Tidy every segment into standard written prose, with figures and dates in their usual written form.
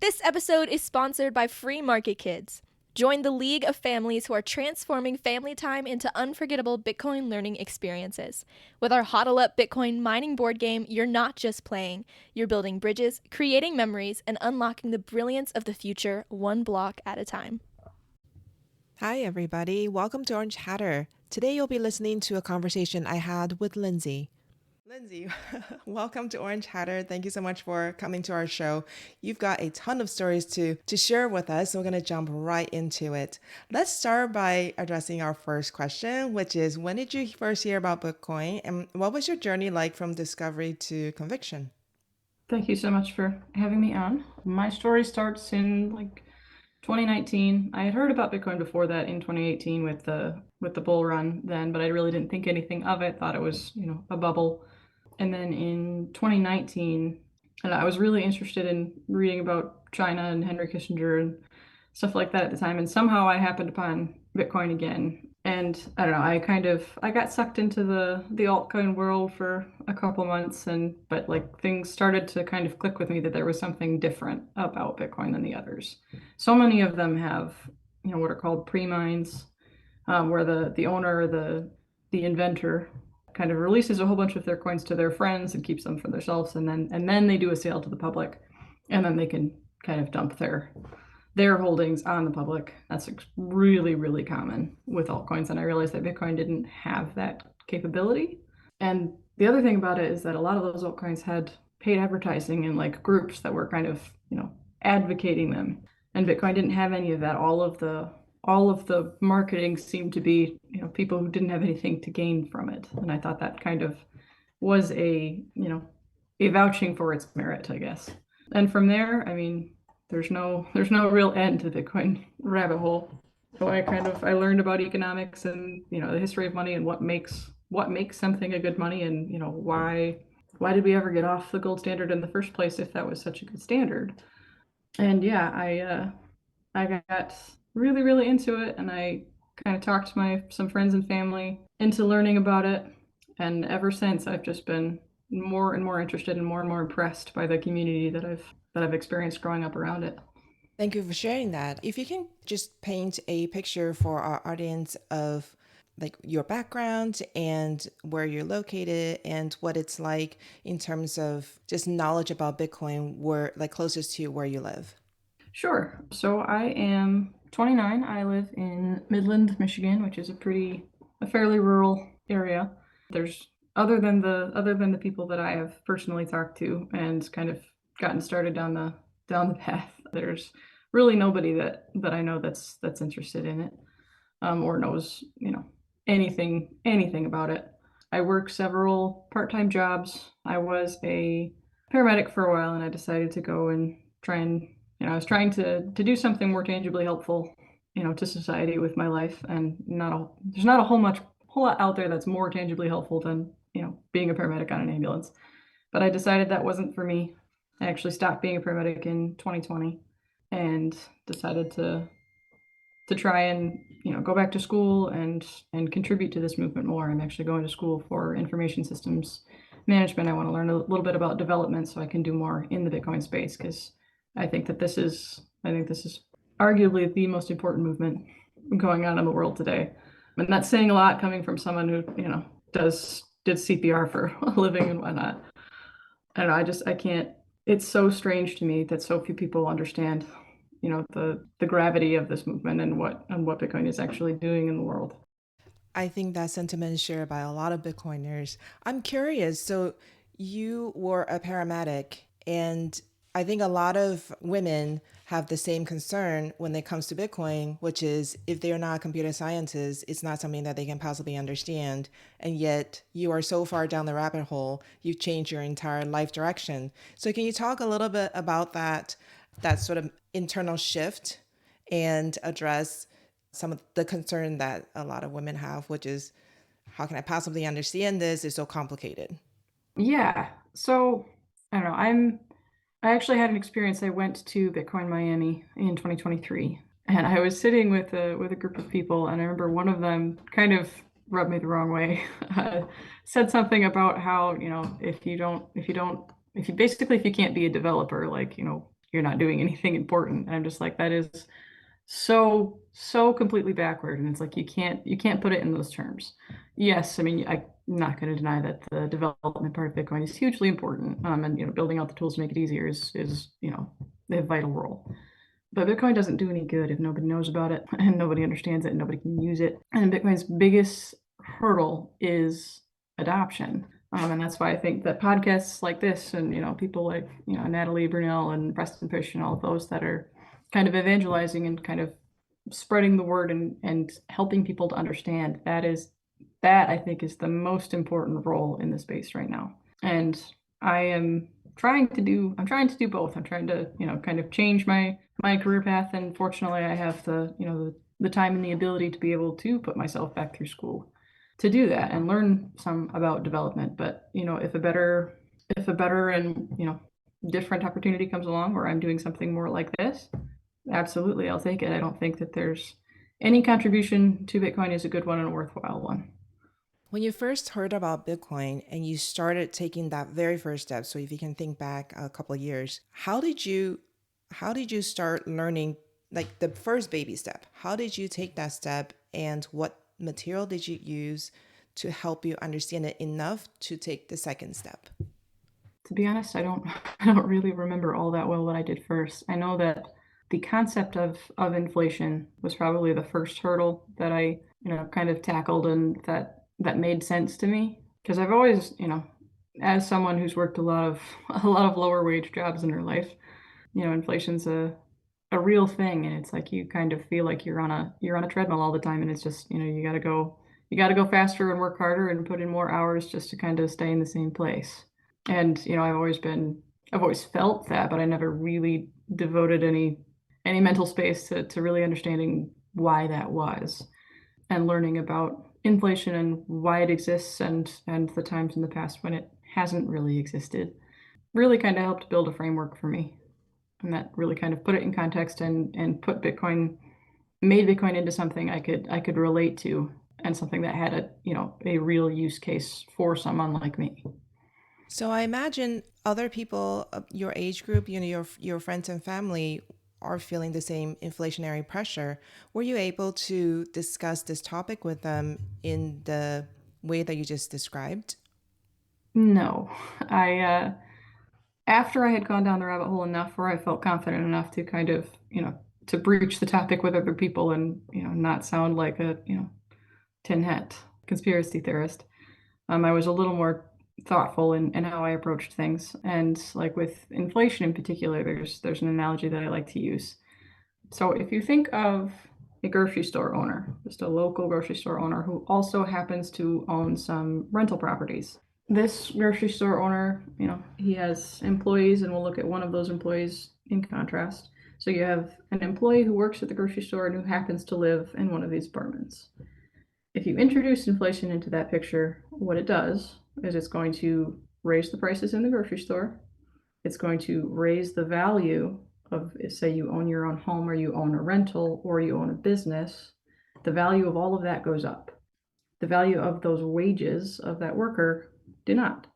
This episode is sponsored by Free Market Kids. Join the league of families who are transforming family time into unforgettable Bitcoin learning experiences. With our Hodl Up Bitcoin mining board game, you're not just playing, you're building bridges, creating memories, and unlocking the brilliance of the future one block at a time. Hi, everybody. Welcome to Orange Hatter. Today you'll be listening to a conversation I had with Lindsay. Lindsay, welcome to Orange Hatter. Thank you so much for coming to our show. You've got a ton of stories to share with us, so we're going to jump right into it. Let's start by addressing our first question, which is, when did you first hear about Bitcoin, and what was your journey like from discovery to conviction? Thank you so much for having me on. My story starts in 2019. I had heard about Bitcoin before that in 2018 with the bull run then, but I really didn't think anything of it. Thought it was, a bubble. And then in 2019, and I was really interested in reading about China and Henry Kissinger and stuff like that at the time. And somehow I happened upon Bitcoin again. And I don't know, I got sucked into the altcoin world for a couple months, but things started to kind of click with me that there was something different about Bitcoin than the others. So many of them have, what are called pre-mines, where the owner, the inventor kind of releases a whole bunch of their coins to their friends and keeps them for themselves, and then they do a sale to the public, and then they can kind of dump their holdings on the public. That's really, really common with altcoins, and I realized that Bitcoin didn't have that capability. And the other thing about it is that a lot of those altcoins had paid advertising in groups that were kind of advocating them, and Bitcoin didn't have any of that. All of the marketing seemed to be people who didn't have anything to gain from it, and I thought that kind of was a vouching for its merit, I guess. And from there, I mean, there's no real end to the Bitcoin rabbit hole. So I learned about economics and the history of money and what makes something a good money, and why did we ever get off the gold standard in the first place if that was such a good standard. And yeah, I got really, really into it, and I kind of talked some friends and family into learning about it. And ever since, I've just been more and more interested and more impressed by the community that I've experienced growing up around it. Thank you for sharing that. If you can just paint a picture for our audience of your background and where you're located and what it's like in terms of just knowledge about Bitcoin, where closest to where you live. Sure. So I am 29. I live in Midland, Michigan, which is a fairly rural area. There's other than the people that I have personally talked to and kind of gotten started down the path, there's really nobody that I know that's interested in it, or knows anything about it. I work several part-time jobs. I was a paramedic for a while, and I decided to go and try and I was trying to do something more tangibly helpful to society with my life, and there's not a whole lot out there that's more tangibly helpful than being a paramedic on an ambulance. But I decided that wasn't for me. I actually stopped being a paramedic in 2020 and decided to try and go back to school and contribute to this movement more. I'm actually going to school for information systems management. I want to learn a little bit about development so I can do more in the Bitcoin space, because I think this is arguably the most important movement going on in the world today. And that's saying a lot coming from someone who did CPR for a living and whatnot. I don't know. I can't. It's so strange to me that so few people understand, the gravity of this movement and what Bitcoin is actually doing in the world. I think that sentiment is shared by a lot of Bitcoiners. I'm curious. So you were a paramedic, and I think a lot of women have the same concern when it comes to Bitcoin, which is if they're not computer scientists, it's not something that they can possibly understand. And yet you are so far down the rabbit hole, you've changed your entire life direction. So can you talk a little bit about that sort of internal shift and address some of the concern that a lot of women have, which is, how can I possibly understand this? It's so complicated. Yeah. So I don't know. I actually had an experience. I went to Bitcoin Miami in 2023, and I was sitting with a group of people, and I remember one of them kind of rubbed me the wrong way. Said something about how if you can't be a developer, you're not doing anything important. And I'm just like, that is so completely backward. And it's like you can't put it in those terms. Yes, I mean, I'm not going to deny that the development part of Bitcoin is hugely important. And building out the tools to make it easier is a vital role. But Bitcoin doesn't do any good if nobody knows about it and nobody understands it and nobody can use it. And Bitcoin's biggest hurdle is adoption. And that's why I think that podcasts like this and, people like, Natalie Brunell and Preston Fish and all of those that are kind of evangelizing and kind of spreading the word and helping people to understand that I think is the most important role in the space right now. And I'm trying to do both. I'm trying to, kind of change my career path. And fortunately I have the time and the ability to be able to put myself back through school to do that and learn some about development. But, if a better and, different opportunity comes along where I'm doing something more like this, absolutely, I'll take it. I don't think that there's any contribution to Bitcoin is a good one and a worthwhile one. When you first heard about Bitcoin and you started taking that very first step, so if you can think back a couple of years, how did you start learning, like the first baby step? How did you take that step, and what material did you use to help you understand it enough to take the second step? To be honest, I don't I don't really remember all that well what I did first. I know that the concept of inflation was probably the first hurdle that I, kind of tackled, and that made sense to me, because I've always, as someone who's worked a lot of lower wage jobs in her life, inflation's a real thing, and it's like you kind of feel like you're on a treadmill all the time, and it's just, you got to go faster and work harder and put in more hours just to kind of stay in the same place. And I've always felt that, but I never really devoted any mental space to really understanding why that was, and learning about inflation and why it exists, and the times in the past when it hasn't really existed really kind of helped build a framework for me. And that really kind of put it in context and made Bitcoin into something I could relate to, and something that had a real use case for someone like me. So I imagine other people, your age group, your friends and family are feeling the same inflationary pressure. Were you able to discuss this topic with them in the way that you just described? No, I after I had gone down the rabbit hole enough where I felt confident enough to kind of, to breach the topic with other people and, not sound like a, tin hat conspiracy theorist. I was a little more thoughtful in how I approached things. And like with inflation in particular, there's an analogy that I like to use. So if you think of a grocery store owner, just a local grocery store owner who also happens to own some rental properties. This grocery store owner, he has employees, and we'll look at one of those employees in contrast. So you have an employee who works at the grocery store and who happens to live in one of these apartments. If you introduce inflation into that picture, what it does is it's going to raise the prices in the grocery store. It's going to raise the value of, say you own your own home, or you own a rental, or you own a business. The value of all of that goes up. The value of those wages of that worker do not.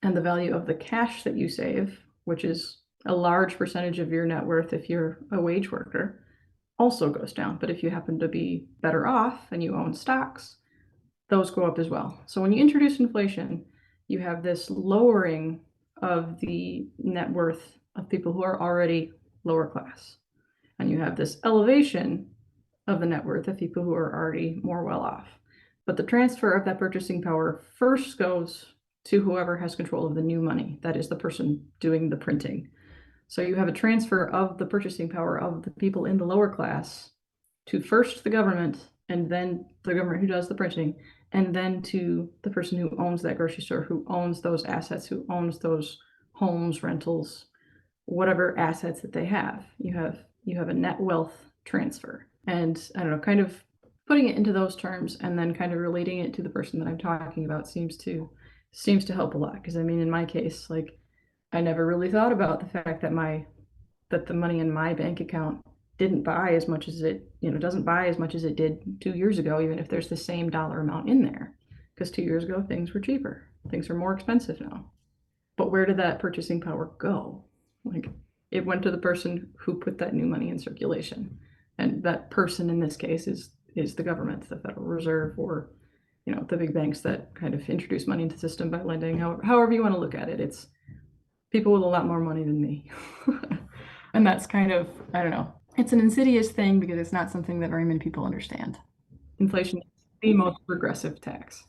And the value of the cash that you save, which is a large percentage of your net worth if you're a wage worker, also goes down. But if you happen to be better off and you own stocks, those go up as well. So when you introduce inflation, you have this lowering of the net worth of people who are already lower class. And you have this elevation of the net worth of people who are already more well off. But the transfer of that purchasing power first goes to whoever has control of the new money. That is the person doing the printing. So you have a transfer of the purchasing power of the people in the lower class to first the government, and then the government who does the printing, and then to the person who owns that grocery store, who owns those assets, who owns those homes, rentals, whatever assets that they have. You have a net wealth transfer. And I don't know, kind of putting it into those terms and then kind of relating it to the person that I'm talking about seems to help a lot. Because I mean, in my case, like, I never really thought about the fact that the money in my bank account didn't buy as much as it, doesn't buy as much as it did 2 years ago, even if there's the same dollar amount in there. Because 2 years ago, things were cheaper. Things are more expensive now. But where did that purchasing power go? Like, It went to the person who put that new money in circulation. And that person in this case is the government, the Federal Reserve, or the big banks that kind of introduce money into the system by lending. However you want to look at it, it's people with a lot more money than me. And that's kind of, I don't know, it's an insidious thing because it's not something that very many people understand. Inflation is the most progressive tax.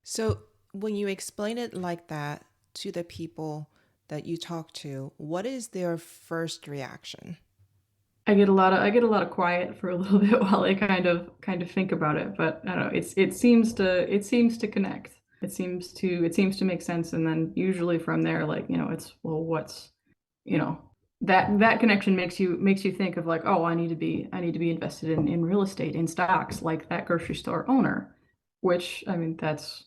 So when you explain it like that to the people that you talk to, what is their first reaction? I get a lot of quiet for a little bit while I kind of think about it, but I don't know, it seems to connect. It seems to make sense, and then usually from there, like, it's, well, what's, that connection makes you think of like, oh, I need to be invested in real estate, in stocks, like that grocery store owner, which, I mean, that's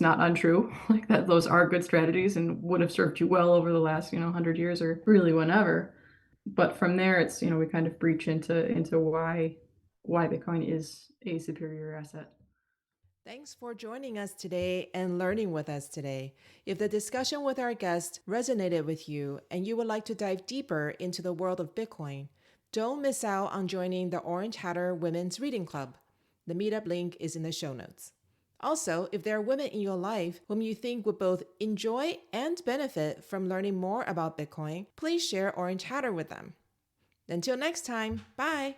not untrue. Like, that those are good strategies and would have served you well over the last 100 years or really whenever. But from there, it's, we kind of breach into why Bitcoin is a superior asset. Thanks for joining us today and learning with us today. If the discussion with our guest resonated with you and you would like to dive deeper into the world of Bitcoin, don't miss out on joining the Orange Hatter Women's Reading Club. The meetup link is in the show notes. Also, if there are women in your life whom you think would both enjoy and benefit from learning more about Bitcoin, please share Orange Hatter with them. Until next time, bye!